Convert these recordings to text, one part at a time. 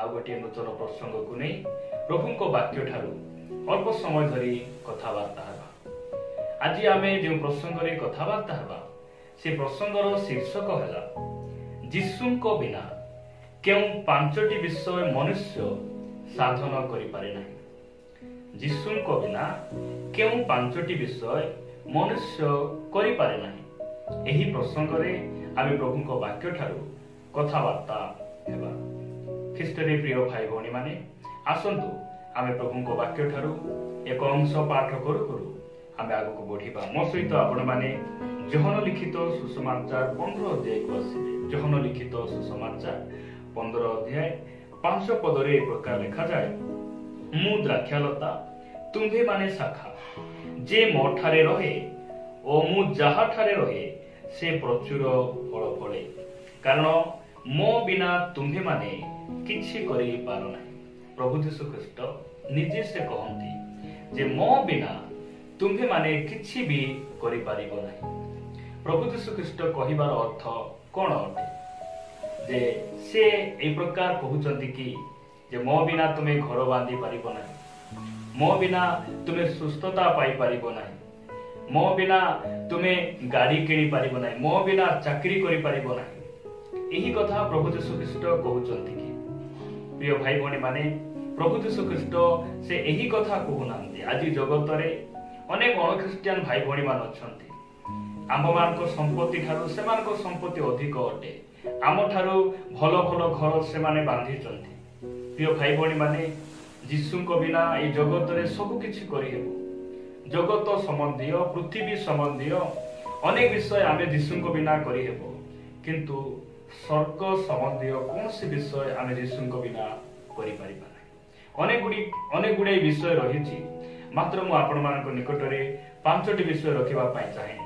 गोटे नूतन प्रसंग को नहीं प्रभु को वाक्य ठारू अल्प समय धरी कथबार्ता हेबा। आज आमे जो प्रसंग रे कथबार्ता हेबा से प्रसंगर शीर्षक है जीशु को बिना क्यों पांचटी विषय मनुष्य साधन करि पारे नहीं। जीशु को बिना क्यों पांचटी विषय मनुष्य करि पारे नहीं। एही प्रसंग रे आमे प्रभु को वाक्य ठारू कथबार्ता हेबा। ख्रीष्टरे प्रिय भाई भौणी माने आसंतु आमे प्रभु को वाक्य ठारू एक अंश पाठ करू करू आमे आगु को बढ़िबा। मो सहित आपण माने जोहन लिखित सुसमाचार 15 अध्याय को आसीबे। जोहन लिखित सुसमाचार 15 अध्याय 5 पद रे प्रकार लिखा जाय, मु द्राक्षालता तुम्भे माने शाखा, जे मो ठारे रहे ओ मु जाहा ठारे रहे से प्रचुर फल फले, कारण मो बिना तुम्भे माने किछि करि पारो नाही। प्रभु यीशु ख्रीष्ट निजे से कहंती जे मो बिना तुम्भे माने किछि भी करि पारिबो नाही। प्रभु यीशु ख्रीष्ट कहिबार अर्थ कोन अटे जे से ए प्रकार कहउचंती कि जे मो बिना तुमे घर बांधी पारिबो नाही, मो बिना तुमे सुस्थता पाई पारिबो नाही, मो बिना तुमे गाड़ी किणी पारिबो नाही, मो बिना चाकरी करि पारिबो नाही। एही कथा प्रभु यीशु ख्रीष्ट कहउचंती कि प्रिय भाई भौणी माने प्रभु यीशु ख्रीष्ट से एही कथा कहउनांती। आज जगत रे अनेक अणख्रिस्टियन भाई भौणी मान अछंती। आम मानक संपत्ति ठारू सेमानक संपत्ति अधिक अटे, आम ठारू भल भल घर से माने बांधिचंती। प्रिय भाई भौणी माने जीशु को बिना ए जगत रे सब किछि करि हेबो। जगत संबंधी पृथ्वी संबंधी अनेक विषय आमे जीशु को बिना करि हेबो, किंतु स्वर्ग संबंधी कौन सी विषय आमे जीशु को बिना करि परिबा नाही। अनेक गुडे विषय रहिछि, मात्र मु आपण मानक निकट रे पांचटी विषय रखिबा पई चाहे,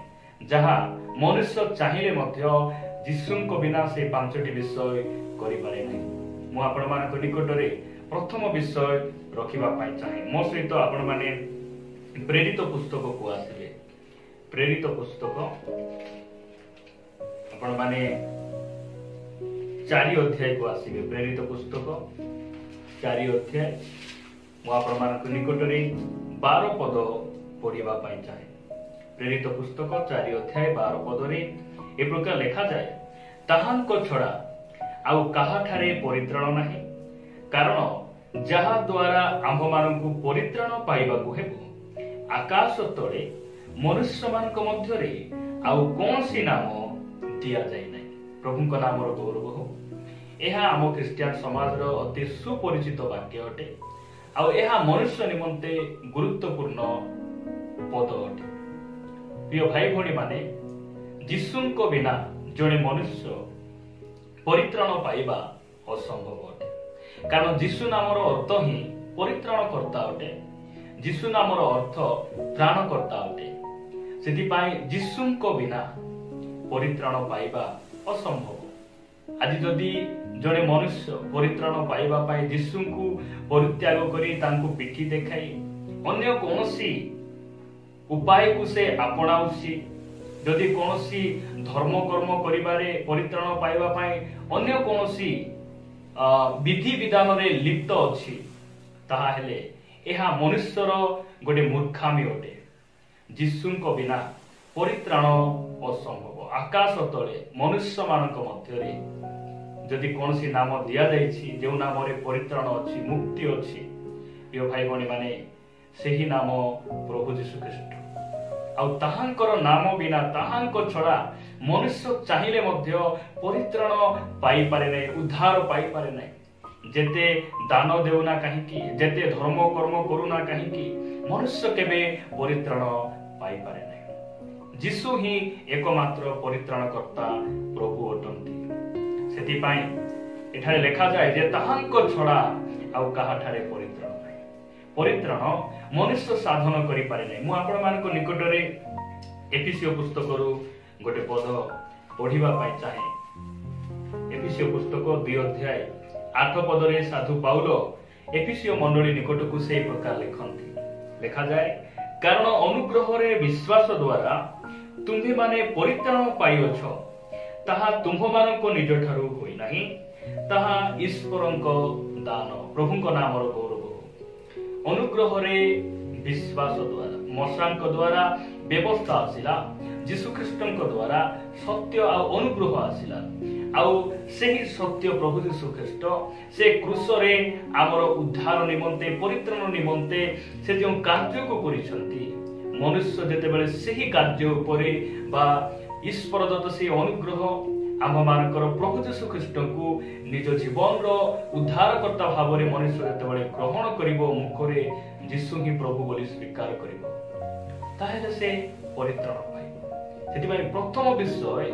जहा मनुष्य चाहिले मध्य जीशु को बिना से पांचटी विषय करि पारे नाही। मु आपण मानक निकट रे प्रथम विषय रखिबा पई चाहे। मो सहित आपण माने प्रेरित पुस्तक को आसिले। प्रेरित पुस्तक आपण माने 4 अध्याय को आसिबे। प्रेरित पुस्तक 4 अध्याय मु आपण मानक निकट रे 12 पद पढ़िबा पई चाहे। प्रेरित पुस्तक 4 अध्याय 12 पद रे ए प्रकार लिखा जाय, ताहांको छडा आउ काहा ठारे परित्राण नाही, कारण जहा द्वारा आम्भ मानकु परित्राण पाइबाकु हेबो आकाश तले मनुष्य मानक मध्य रे आउ कोनसी नाम दिया जाय नै। प्रभु को नाम रो गौरव हो। एहा आम क्रिश्चियन समाज रो अति सुपरिचित वाक्य अटे, आउ एहा मनुष्य निमंते गुरुत्वपूर्ण पद अटे। प्रिय भाई भौणी माने जीशु को बिना जणे मनुष्य परित्राण पाइबा असंभव अटे, कारण जीशु नामर अर्थ ही परित्राण कर्ता अटे। जीशु नामर अर्थ त्राणकर्ता अटे। सेति पाई जीशु को बिना परित्राण पाइबा असंभव। आज जदि जणे मनुष्य परित्राण पाइबा पाई जीशु को परित्याग करी तांको पिठी देखाई अन्य कोनोसी उपाय को से आपणाउसी, जदि कोनोसी धर्म कर्म करिबारे परित्राण पाइबा पाई अन्य कोनोसी विधि विधान रे लिप्त अछि, ताहा हेले एहा मनुष्यर गोटे मूर्खामी अटे। जीशु को बिना परित्राण असंभव। आकाश तले मनुष्य मानक मध्य रे जदि कोनसी नाम दिया जाइछि, जे नाम रे परित्राण अछि, मुक्ति अछि, प्रिय भाई भौणी माने सेही नाम प्रभु यीशु ख्रीष्ट। आ ताहांकर नाम बिना ताहांको छडा मनुष्य चाहिले मध्य परित्राण पाई पारे नै, उद्धार पाई पारे नै। जेते दान देउना काहेकि, जेते धर्म कर्म करूना काहेकि, मनुष्य केबे परित्राण पाई पारे नै। जीशु ही एकमात्र परित्राणकर्ता प्रभु अटंती। सेति पाई एठारे लेखा जाय जे ताहांको छडा आउ काहा ठारे परित्राण नै। परित्राण मनुष्य साधन करि पारे नै। मु आपण मानक निकट रे एफिसियो पुस्तक रु गोटे पद पढ़िबा पाई चाहे। एफिसियो पुस्तक 2 अध्याय 8 पद रे साधु पाउल एफिसियो मंडली निकट को से प्रकार लिखंती। लिखा जाय, कारण अनुग्रह रे विश्वास द्वारा तुम्ही माने परित्राण पाइअछ, ताहा तुम्भ मानक निज ठारू होई नाही, ताहा ईश्वरक दान प्रभु नाम गौरव अनुग्रह विश्वास द्वारा मशांक द्वारा व्यवस्था आसिला जीशु ख्रीष्ट द्वारा सत्य अनुग्रह आसिला सही सत्य प्रभु जीशु ख्रीष्ट से क्रूस रे आमर उद्धार निमंते परित्राण निमंते से जो कार्य को करिसंती मनुष्य जेतेबेले सही कार्य उपरे बा ईश्वर दत्त से अनुग्रह आम मानकर प्रभु जीशु ख्रीष्ट को निज जीवन रो उद्धारकर्ता भाव में मनुष्य जेतेबेले ग्रहण करिवो मुखरे जीशु ही प्रभु बोली स्वीकार करिवो ताहेले से परित्राण पाइबो सेति भाई प्रथम विषय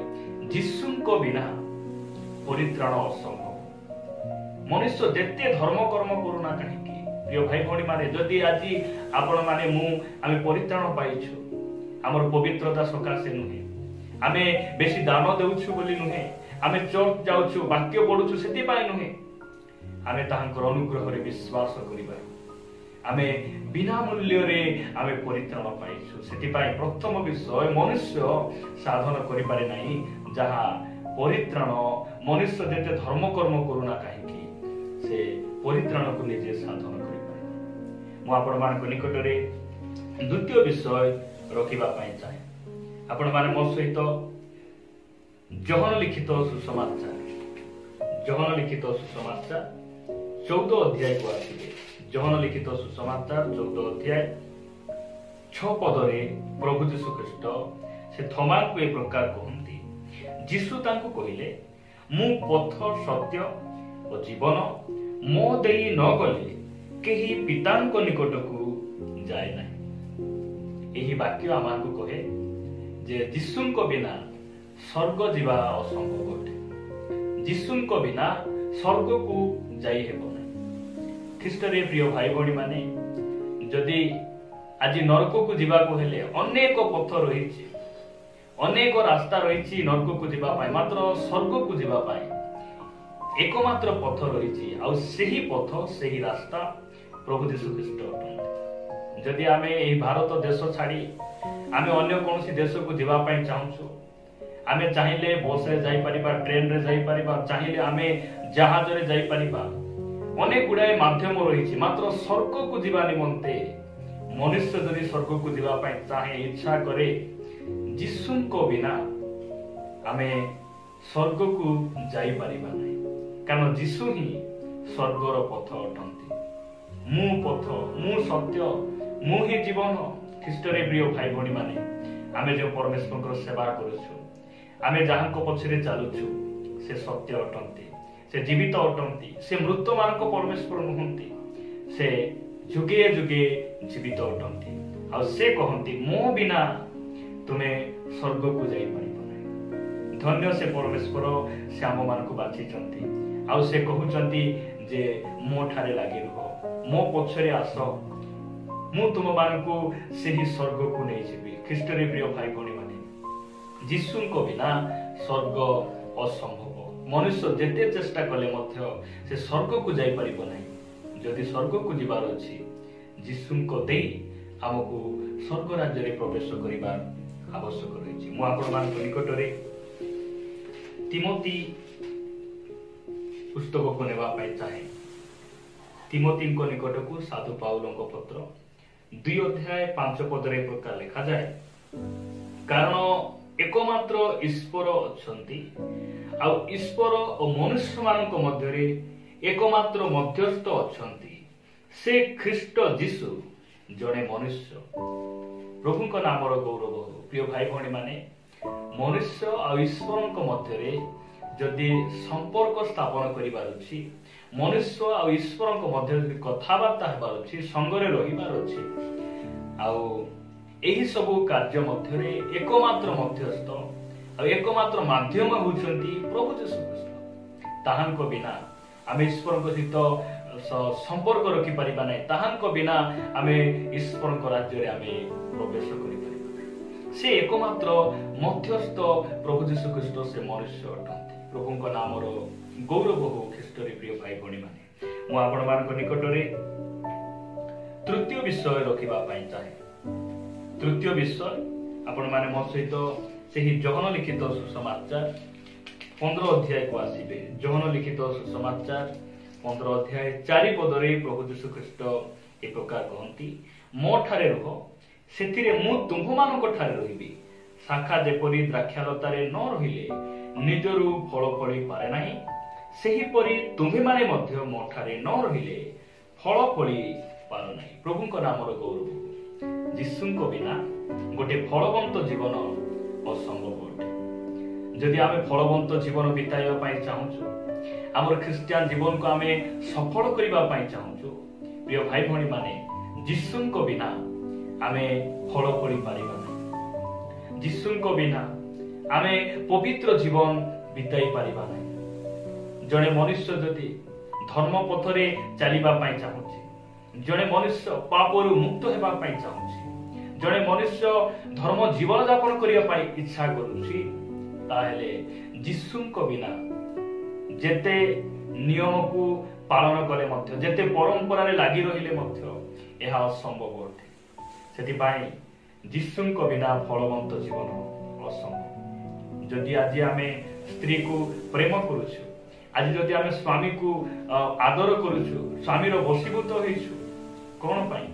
जीशुଙ୍କ बिना परित्राण असंभव मनुष्य जेते धर्म कर्म करूना कहीं प्रिय भाई भौणी माने जदि आज आपण माने मु आमे परित्राण पाइछु हमर पवित्रता सकाशे नुहे आमे बेसी दान देउछु बोली नुहे आमे चर्च जाउछु वाक्य पढुछु सेति पाइ नुहे आमे ताहांकर अनुग्रह रे विश्वास करिबा आमे बिना मूल्य रे आमे परित्राण पाइछु सेति पाइ प्रथम विषय मनुष्य साधन करि पारे नाही जहा परित्राण मनुष्य जेते धर्म कर्म करूना काहेकि से परित्राण को निजे साधन मु आपण मान निकट में द्वितीय विषय रखिबा पाई चाहे आपण माने मो सहित जहन लिखित सुसमाचार 14 अध्याय को आसीबे जहन लिखित सुसमाचार 14 अध्याय 6 पद रे प्रभु जीशु ख्रीष्ट से थोमा को एक प्रकार कहंती जीशु तांको कहिले मु पथ सत्य और जीवन मो देई न गले केही पितांक निकट को जाए नहीं एही वाक्य आमाको कहे जे जीशुंक बिना स्वर्ग जीवा असंभव अटे जीशुंक बिना स्वर्ग को जाई हेबो नहीं ख्रीष्ट रे प्रिय भाई भौणी माने जदि आज नरक को जीवा को हेले अनेक पथ रहिछि अनेक रास्ता रहिछि नरक को जीवा पाए मात्र स्वर्ग को जीवा पाए एकमात्र पथ रहिछि आ सेही पथ सेही रास्ता प्रभु जीशु ख्रीष्ट अटंती जदि आमे एही भारत देश छाड़ी आमे अन्य कोनसी देश को जीवा पाई चाहूछु आमे चाहिले बस रे जाई परिबा ट्रेन रे जाई परिबा चाहिले आमे जहाज रे जाई परिबा अनेक गुडाए माध्यम रहिछि मात्र स्वर्ग को जीवा निमंते मनुष्य जदि स्वर्ग को जीवा पाई चाहे इच्छा करे जीशुंको बिना आमे स्वर्ग को जाई परिबा नै कारण जीशु ही स्वर्गर पथ अटंती मु पथ मु सत्य मु ही जीवन ख्रीष्ट रे प्रिय भाई भौणी माने आमे जो परमेश्वर सेवा करूछु आमे जहां पछरे चालुछु से सत्य अटंती से जीवित अटंती से मृत मानक परमेश्वर नुहंती से जुगे जुगे जीवित अटंती आ से कहंती मो बिना तुमे स्वर्ग को जाई परिबो नै धन्य से परमेश्वर से आम मानक बाछिचंती आ से कहउचंती जे मो ठारे लागि रहो मो पछरे आस मु तुम मानकु सेही स्वर्ग को नै जेबी ख्रीष्ट रे प्रिय भाई भौणी माने जीशुंको बिना स्वर्ग असंभव मनुष्य जेते चेष्टा कले मध्य से स्वर्ग को जाई परिबो नै जदि स्वर्ग को जीवार अछि जीशुंको देई हमकु स्वर्ग राज्य रे प्रवेश करिबार आवश्यक रहिछि मु आपण मान निकट रे तिमोथी पुस्तक को नेबा पाई चाहे तिमोथी को निकट को साधु पाउलंको पत्र 2 अध्याय 5 पद रे प्रकार लिखा जाए कारण एकमात्र ईश्वर अछंती आ ईश्वर और मनुष्य मानक मध्य रे एकमात्र मध्यस्थ अछंती से ख्रीष्ट जीशु जड़े मनुष्य प्रभु का नाम गौरव प्रिय भाई भौणी माने मनुष्य और ईश्वर मध्य रे जदि संपर्क स्थापन करिबार अछि मनुष्य और ईश्वर मध्य कथबार्ता हेबार अछि संगरे रहिबार अछि आउ एही सब कार्य मध्य रे एकमात्र मध्यस्थ और एकमात्र माध्यम होउछंती प्रभु जीशु ख्रीष्ट ताहांको बिना आमे ईश्वर सहित संपर्क रखि परिबा नै ताहांको बिना आमे ईश्वर राज्य रे आमे प्रवेश करि परिबा से एकमात्र मध्यस्थ प्रभु जीशु ख्रीष्ट से मनुष्य अटंती प्रभु का नाम गौरव हो ख्रीष्ट रे प्रिय भाई भौणी माने मु आपण मानक निकट रे तृतीय विषय रखिबा पाई चाहे तृतीय विषय आपण माने मो सहित सेही जहन लिखित सुसमाचार 15 अध्याय को आसीबे जहन लिखित सुसमाचार 15 अध्याय 4 पदरे प्रभु यीशु ख्रीष्ट ए प्रकार कहती मो ठारे रुह सेथिरे मु तुम्भमानक ठारे रहिबी शाखा जेपरी द्राक्षालतारे न रहिले निजरु फल फळी पारे नाही सेहीपरि तुम्हे माने मध्य मो ठारे न रहिले फल फळी पारो नाही। प्रभुଙ୍କ नामर गौरव यीशुଙ୍କ बिना गोटे फलवंत जीवन असंभव अटे। जदि आमे फलवंत जीवन बिताइबा पई चाहूछु आमर ख्रिस्टियन जीवन को आमे सफल करिबा पई चाहूछु प्रिय भाई भणी माने यीशुଙ୍କ बिना आमे फल फळी पारिबा नाही। यीशुଙ୍କ बिना आमे पवित्र जीवन बिताई पारिबा नाही। जड़े मनुष्य जदि धर्म पथरे चलिबा पई चाहूछि जड़े मनुष्य पापरु मुक्त हेबा पई चाहूछि जड़े मनुष्य धर्म जीवन यापन करिया पई इच्छा करूछि ताहेले यीशुଙ୍କ बिना जेते नियम को पालन करे मध्य जेते परंपरा रे लागि रहिले मध्य एहा असंभव अटे। सेति पई यीशुଙ୍କ बिना फलवंत जीवन असंभव। जदि आज आमे स्त्री को प्रेम करूछु आज जदि आमे स्वामी को आदर करूछु स्वामी रो वशीभूत होइछु कोन पई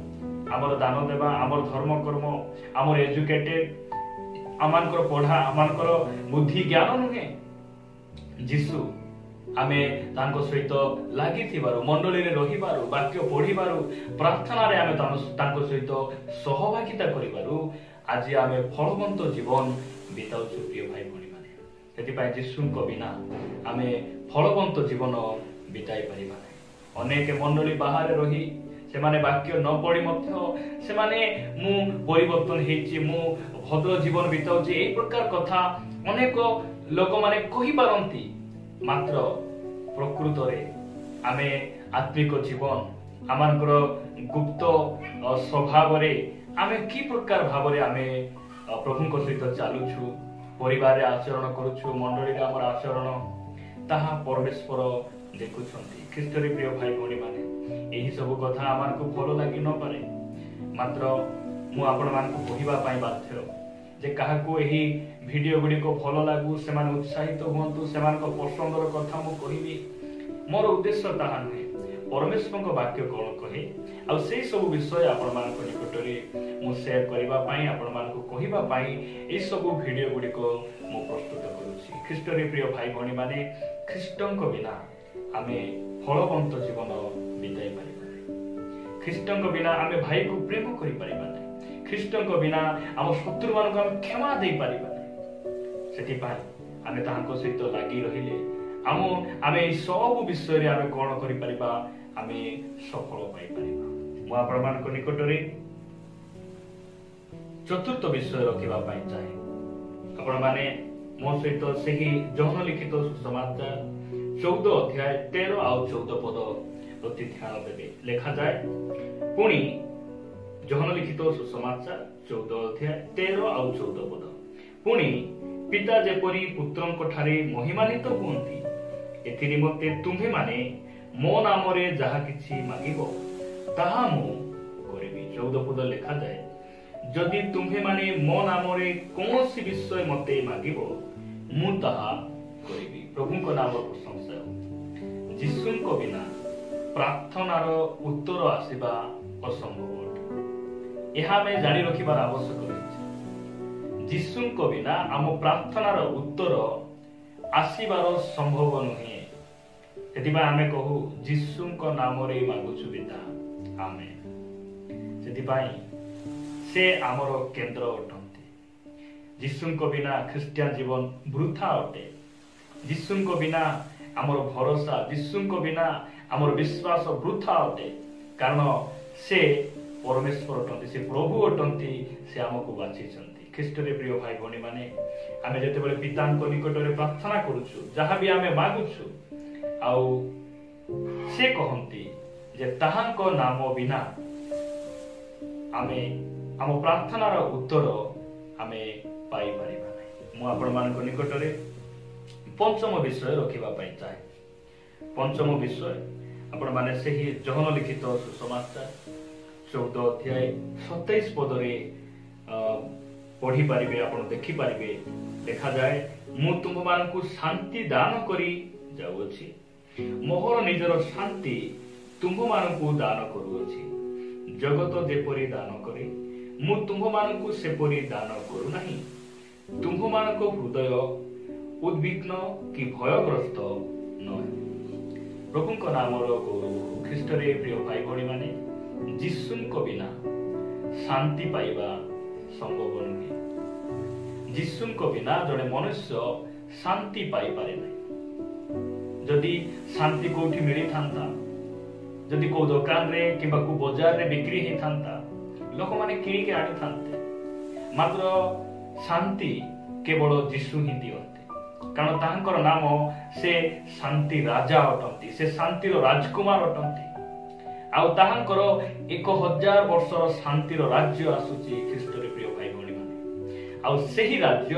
हमर दान देबा हमर धर्म कर्म हमर एजुकेटेड आमानकर पढ़ा आमानकर बुद्धि ज्ञान नुहे यीशु आमे तांको सहित लागि थिबारो मंडली रे रहिबारो वाक्य पढिबारो प्रार्थना रे आमे तांको सहित सहभागिता करिबारो आज आमे फलवंत जीवन बिताउछु प्रिय भाई भणी माने। सेति पई यीशुଙ୍କ बिना आमे फलवंत जीवन बिताई परिबा नै। अनेक मंडली बाहर रही से माने वाक्य न पढ़ी मध्य से माने मु परिवर्तन हेछि मु भद्र जीवन बिताउछि ए प्रकार कथा अनेक लोक माने कहि पारंती मात्र प्रकृत रे आमे आत्मिक जीवन आमानकर गुप्त स्वभाव रे आमे की प्रकार भाव रे आमे प्रभुଙ୍କ सहित चालुछु परिवार रे आचरण करूछु मंडली रे हमर आचरण ताहा परमेश्वर देखुछंती। ख्रीष्ट रे प्रिय भाई भणी माने एही सब कथा आमानकु भलो लागि न पारे मात्र मु आपण मानकु कहिबा पई बाध्य जे काहाकू एही वीडियो गुडी को भलो लागू से मान उत्साहित होंतु से मान को पसंदर कथा मु कहिबी मोर उद्देश्य ताहा नै परमेश्वर को वाक्य कोन कहे आ से सब विषय आपण मान को निकट रे मु शेयर करिबा पई आपण मान को कहिबा पई ए सब वीडियो गुडी को मु प्रस्तुत करूछी। ख्रीष्ट रे प्रिय भाई भणी माने ख्रीष्टन को बिना आमे फलवंत जीवन बिताई परिबा नै। ख्रीष्टन को बिना आमे भाई को प्रेम करि परिबा नै। ख्रीष्टन को बिना हम शत्रु मान को हम क्षमा दे परिबा नै। सेति पई आमे ताहाको सहित लागि रहिले आमे सब विषय रे आमे कोन करि परिबा आमे सफल पाई परिबा। मु आपण मान को निकट रे चतुर्थ विषय रखिबा पई चाहे आपण माने मो सहित सेही जहन लिखित सुसमाचार 14 अध्याय 13 आ 14 पद प्रति ध्यान देबे। लिखा जाय पुणी जहन लिखित सुसमाचार 14 अध्याय 13 आ 14 पद पुणी पिता जेपरी पुत्रंक ठारे महिमान्वित हुअंती एथि निमते तुम्हे माने मो नाम रे जहा किछि मागिबो ताहा मु करिबी। 14 पद लिखा जाय जदि तुम्हे माने मो नाम रे कोनोसी विषय मते मागिबो मु ताहा करिबी। प्रभुଙ୍କ नाम प्रशंसा हो। यीशुଙ୍କ बिना प्रार्थनार उत्तर आसीबा असंभव अटे। एहा में जानि रखिबार आवश्यक अछि। यीशुଙ୍କ बिना आम प्रार्थनार उत्तर आसीबार संभव नुहे। सेतिबा आमे कहू यीशुଙ୍କ नाम रे मागुछु पिता आमेन। सेतिबाई से आमर केंद्र अटंती। यीशुଙ୍କ बिना ख्रिस्टियन जीवन वृथा अटे। यीशुଙ୍କ बिना आमर भरोसा यीशुଙ୍କ बिना आमर विश्वास वृथा अटे कारण से परमेश्वर अटंती से प्रभु अटंती से आमको बाछिछंती। ख्रीष्ट रे प्रिय भाई भणी माने आमे जते बेले पितांको निकट रे प्रार्थना करूछु जहा भी आमे मागुछु आउ से कहंती जे ताहांको नाम बिना आमे आम प्रार्थनार उत्तर आमे पाई परिबा नै। मु आपण मानक निकट रे पंचम विषय रखिबा पई चाहे। पंचम विषय आपण माने सेही जहन लिखित सुसमाचार 14 अध्याय 27 पद रे पढ़ी पारिबे आपण देखि पारिबे। देखा जाय मु तुम मानकु शांति दान करी जाउछि मोहर निजर शांति तुम्भमानंकु दान करूअछि। जगत जेपरि दान करे मु तुम्भमानंकु सेपरि दान करू नाही। तुम्भमानंक हृदय उद्विग्न कि भयग्रस्त नहे। प्रभुଙ୍କ नामर गौरव ख्रीष्टरे प्रिय भाई भणी माने जीशुଙ୍କ बिना शांति पाइबा संभव नुहे। जीशुଙ୍କ बिना जड़े मनुष्य शांति पाई पारे नहीं। जदि शांति कोठी मिली थांता, जदि को दुकान रे किबा को बाजार रे बिक्री ही थांता, लोक माने किणी के आनी थांते, मात्र शांति केवल जीशु ही दियंते। कारण तांकर नाम से शांति राजा अटंती, से शांतिर राजकुमार अटंती। आउ तांकर 1000 वर्षर शांतिर राज्य आसुची ख्रीष्टरे प्रिय भाई भणी माने। आउ सेही राज्य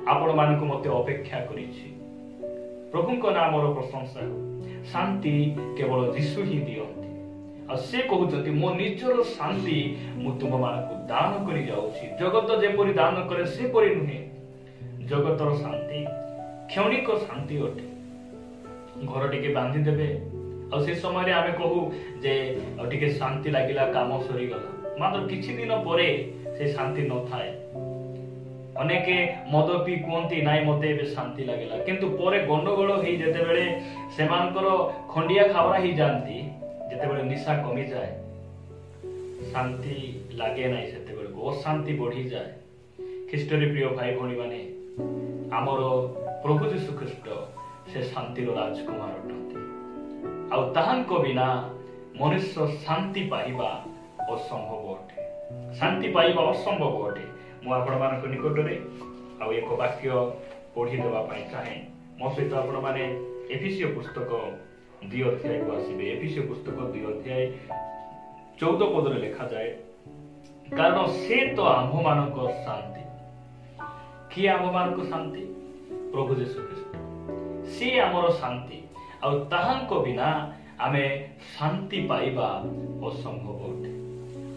आपण मानकु मते अपेक्षा करिछि। प्रभुଙ୍କ नामर प्रशंसा हो। शांति केवल जीशु ही दियंती। आ से कहउछथि मो निजर शांति मु तुम मानकु दान करि जाउछि। जगत जेपरि दान करे से परि नुहे। जगतर शांति क्षणिक शांति अटे। घर टिके बांधी देबे आ से समय आमे कहू जे टिके शांति लागिला, काम सरी गला, मात्र किछि दिन परे से शांति न थाए। अनेके मद पी कहती नाई मते बे शांति लागेला, किंतु परे गंडगोल ही जेते बेले सेमानकर खंडिया खावरा ही जानती, जेते बेले निशा कमी जाए शांति लागे नाई, सेते बेले अशांति बढ़ी जाए। ख्रीष्टरे प्रिय भाई भणी माने आमर प्रभु यीशु ख्रीष्ट से शांतिर राजकुमार अटंती। आउ ताहांको बिना मनुष्य शांति पाइबा असंभव अटे। शांति पाइबा असंभव अटे। मु आपण मानक निकटरे आउ एक वाक्य पढ़ी देबा पई चाहे। मो सहित आपण माने एफिसियो पुस्तक 2 अध्याय को आसीबे। एफिसियो पुस्तक 2 अध्याय 14 पद रे लिखा जाए, कारण से तो आम्भ मानक शांति। कि आम्भ मानक शांति? प्रभु यीशु ख्रीष्ट से आमर शांति। आउ ताहांको बिना आमे शांति पाइबा असंभव अटे।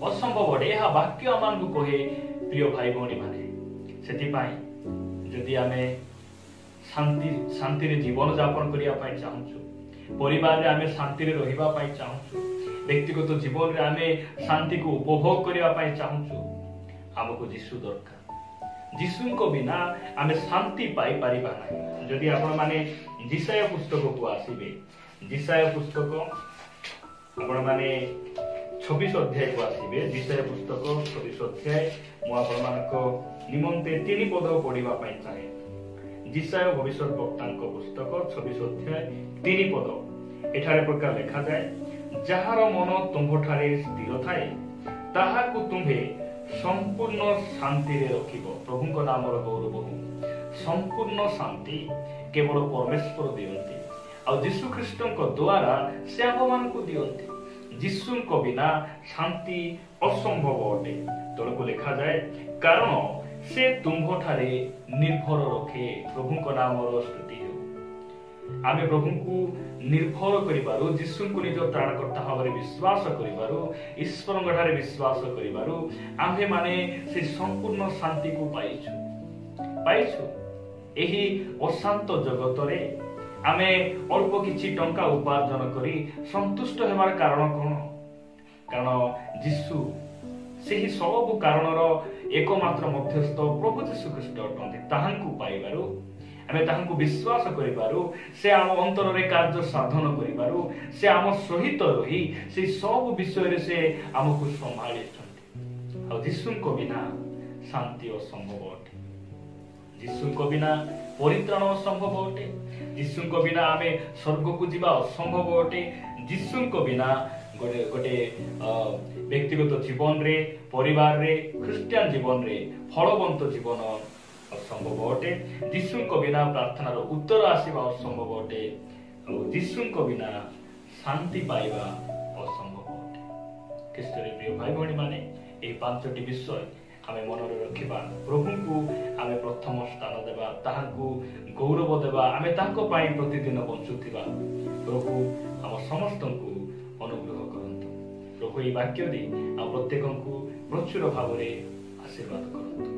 असंभव अटे। यह वाक्य आमानकु कहे प्रिय भाई भणी माने। सेति पाई जदि आमे शांति रे जीवन यापन करिया पाई चाहूछु, परिवार रे आमे शांति रे रहिबा पाई चाहूछु, व्यक्तिगत जीवन रे आमे शांति को उपभोग करिया पाई चाहूछु, हमको जीशु दरकार। जीशुଙ୍କ बिना आमे शांति पाई पारिबा नाही। जदि आपण माने जिसाया पुस्तक को आसीबे, जिसाया पुस्तक आपण माने 26 अध्याय को आसीबे। जिसाया पुस्तक 26 अध्याय मु आपण मानक निमंते 3 पद पढिबा पई चाहे। जिसाया भविष्यत वक्तांक पुस्तक 26 अध्याय 3 पद एठारे प्रकार लिखा जाए, जहार मन तुम्भठारे स्थिर थाए ताहाकु तुम्भे संपूर्ण शांति रे रखिबो। प्रभुଙ୍କ नामर गौरव हो। संपूर्ण शांति केवल परमेश्वर दियंती। आ यीशु ख्रीष्टଙ୍କ द्वारा से आप मानकु दियंती। यीशुଙ୍କ बिना शांति असंभव अटे। तळको लिखा जाए, कारण से तुम्भठारे निर्भर रखे। प्रभुଙ୍କ नामर स्तुति हो। आमे प्रभुଙ୍କୁ निर्भर करिबारु, यीशुଙ୍କୁ निज त्राणकर्ता भाବରେ विश्वास करिबारु, ईश्वरଙ୍କ ठारे विश्वास करिबारु आम्भे माने से संपूर्ण शांति को पाइछु। एही अशांत जगत रे आमे अल्प किछि टंका उपार्जन करी संतुष्ट हेबार कारण कोन? कारण यीशु सेही सब कारणर एकमात्र मध्यस्थ प्रभु यीशु ख्रीष्ट अटंती। ताहांकु पाइबारु आमे ताहांकु विश्वास करिबारु, से आम अंतर रे कार्य साधन करिबारु, से आम सहित रही से सब विषय रे से आमकु संभाळि छथि। आ यीशुଙ୍କ बिना शांति असंभव अटे। यीशुଙ୍କ बिना परित्राण असंभव अटे। यीशुଙ୍କ बिना आमे स्वर्ग को जीवा असंभव अटे। यीशुଙ୍କ बिना गोटे व्यक्तिगत जीवन रे, परिवार रे, ख्रिस्टियन जीवन रे फलवंत जीवन असंभव अटे। यीशुଙ୍କ बिना प्रार्थनार उत्तर आसीबा असंभव अटे। यीशुଙ୍କ बिना शांति पाइबा असंभव अटे। ख्रीष्टरे प्रिय भाई भणी माने एही 5टी विषय आमे मन रे रखिबा। प्रभुଙ୍କୁ आमे प्रथम स्थान देबा, ताहांकु गौरव देबा, आमे ताहांको पाई प्रतिदिन बंचुथिबा। प्रभु हम समस्तंकु अनुग्रह करंतु। प्रभु एही वाक्य दे आ प्रत्येकंकु प्रचुर भावरे आशीर्वाद करंतु।